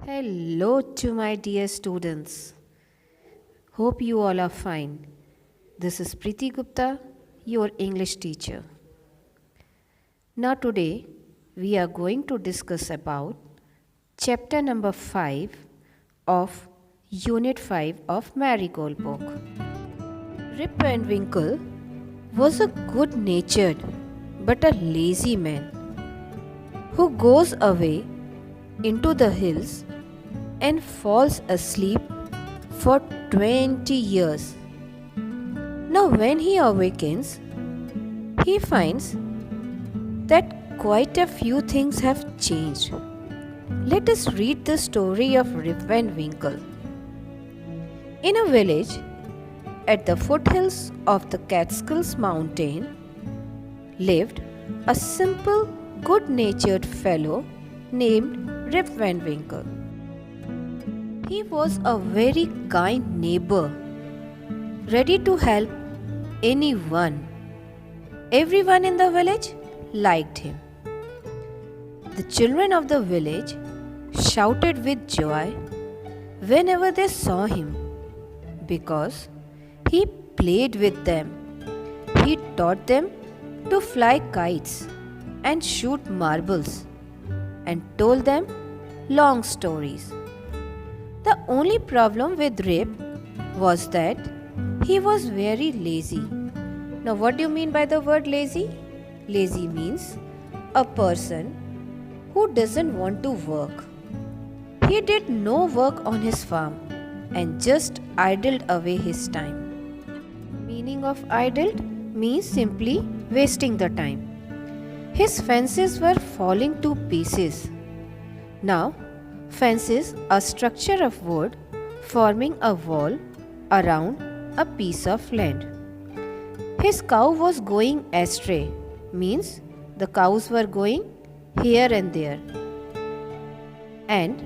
Hello to my dear students. Hope you all are fine. This is Preeti Gupta, your English teacher. Now today we are going to discuss about chapter number 5 of Unit 5 of Marigold book. Rip Van Winkle was a good-natured but a lazy man who goes away into the hills and falls asleep for 20 years. Now, when he awakens, he finds that quite a few things have changed. Let us read the story of Rip Van Winkle. In a village at the foothills of the Catskills mountain lived a simple, good-natured fellow named Rip Van Winkle. He was a very kind neighbor, ready to help anyone. Everyone in the village liked him. The children of the village shouted with joy whenever they saw him because he played with them. He taught them to fly kites and shoot marbles and told them long stories. The only problem with Rip was that he was very lazy. Now, what do you mean by the word lazy? Lazy means a person who doesn't want to work. He did no work on his farm and just idled away his time. Meaning of idled means simply wasting the time. His fences were falling to pieces. Now, fences are a structure of wood forming a wall around a piece of land. His cow was going astray, means the cows were going here and there. And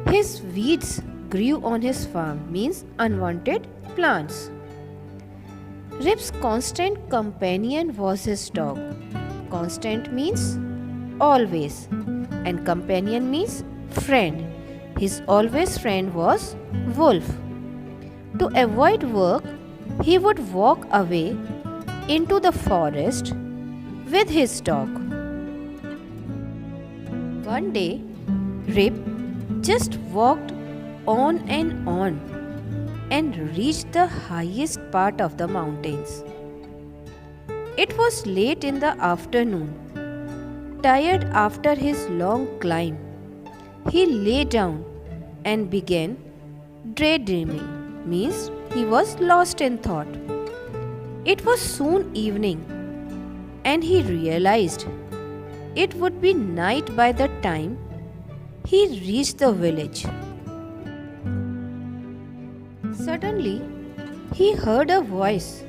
his weeds grew on his farm, means unwanted plants. Rip's constant companion was his dog. Constant means always, and companion means friend. His always friend was Wolf. To avoid work, he would walk away into the forest with his dog. One day, Rip just walked on and reached the highest part of the mountains. It was late in the afternoon. Tired after his long climb, he lay down and began daydreaming, means he was lost in thought. It was soon evening and he realized it would be night by the time he reached the village. Suddenly, he heard a voice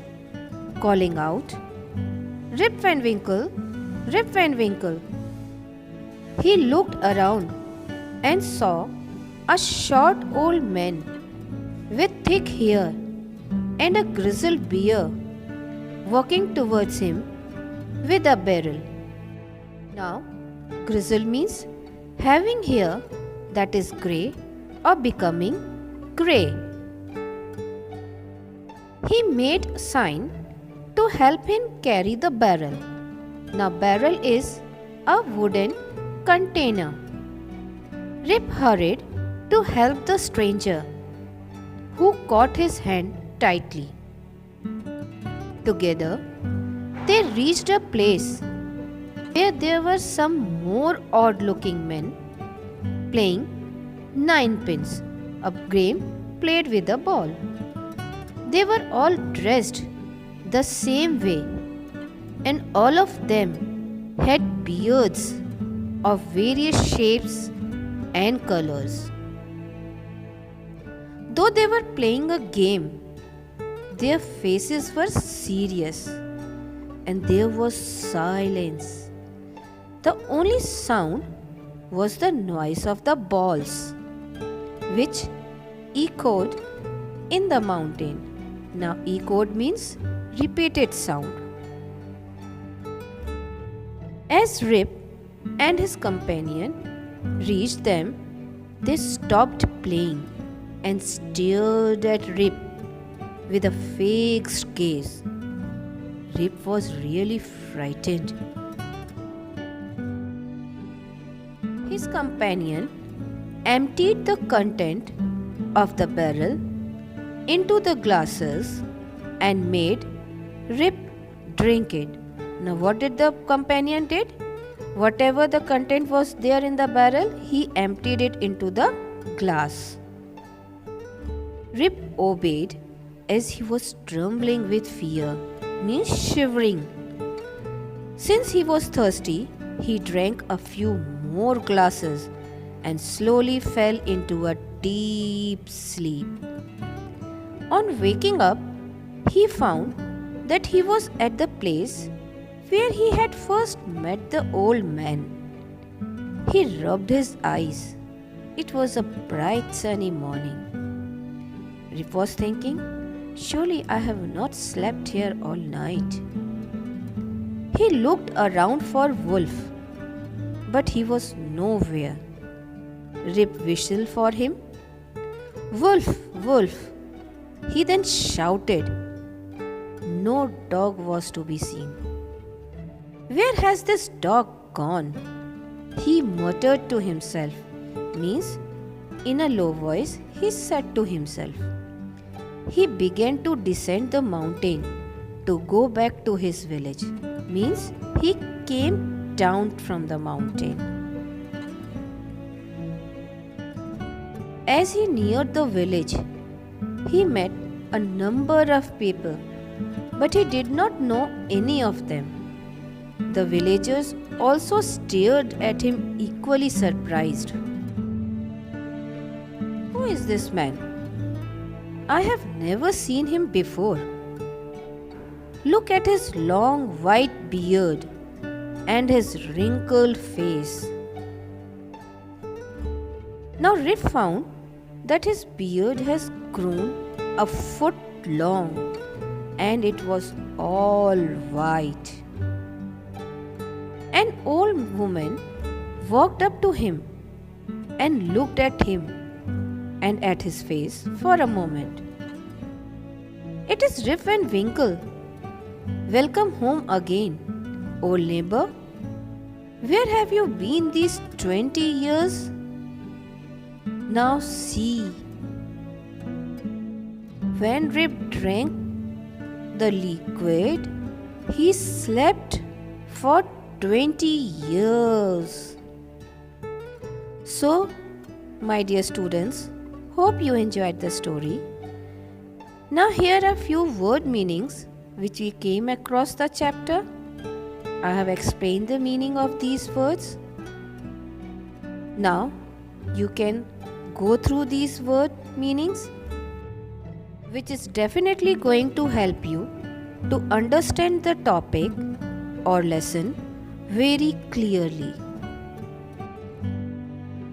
calling out, "Rip Van Winkle, Rip Van Winkle." He looked around and saw a short old man with thick hair and a grizzled beard walking towards him with a barrel. Now, grizzle means having hair that is grey or becoming grey. He made a sign to help him carry the barrel. Now, barrel is a wooden container. Rip hurried to help the stranger, who caught his hand tightly. Together, they reached a place where there were some more odd-looking men playing ninepins, a game played with a ball. They were all dressed the same way, and all of them had beards of various shapes and colors. Though they were playing a game, their faces were serious and there was silence. The only sound was the noise of the balls, which echoed in the mountain. Now, echoed means repeated sound. As Rip and his companion reached them, They stopped playing and stared at Rip with a fixed gaze. Rip was really frightened. His companion emptied the content of the barrel into the glasses and made Rip drink it. Now what did the companion did? Whatever the content was there in the barrel, he emptied it into the glass. Rip obeyed as he was trembling with fear, means shivering. Since he was thirsty, he drank a few more glasses and slowly fell into a deep sleep. On waking up, he found that he was at the place where he had first met the old man. He rubbed his eyes. It was a bright sunny morning. Rip was thinking, surely I have not slept here all night. He looked around for Wolf, but he was nowhere. Rip whistled for him. Wolf, Wolf! He then shouted. No dog was to be seen. Where has this dog gone? He muttered to himself, means in a low voice he said to himself. He began to descend the mountain to go back to his village, means he came down from the mountain. As he neared the village, he met a number of people, but he did not know any of them. The villagers also stared at him equally surprised. Who is this man? I have never seen him before. Look at his long white beard and his wrinkled face. Now Rip found that his beard has grown a foot long and it was all white. An old woman walked up to him and looked at him and at his face for a moment. It is Rip Van Winkle. Welcome home again, old neighbor. Where have you been these 20 years? Now see. When Rip drank the liquid, he slept for 20 years. So, my dear students, hope you enjoyed the story. Now here are few word meanings which we came across the chapter. I have explained the meaning of these words. Now you can go through these word meanings, which is definitely going to help you to understand the topic or lesson very clearly.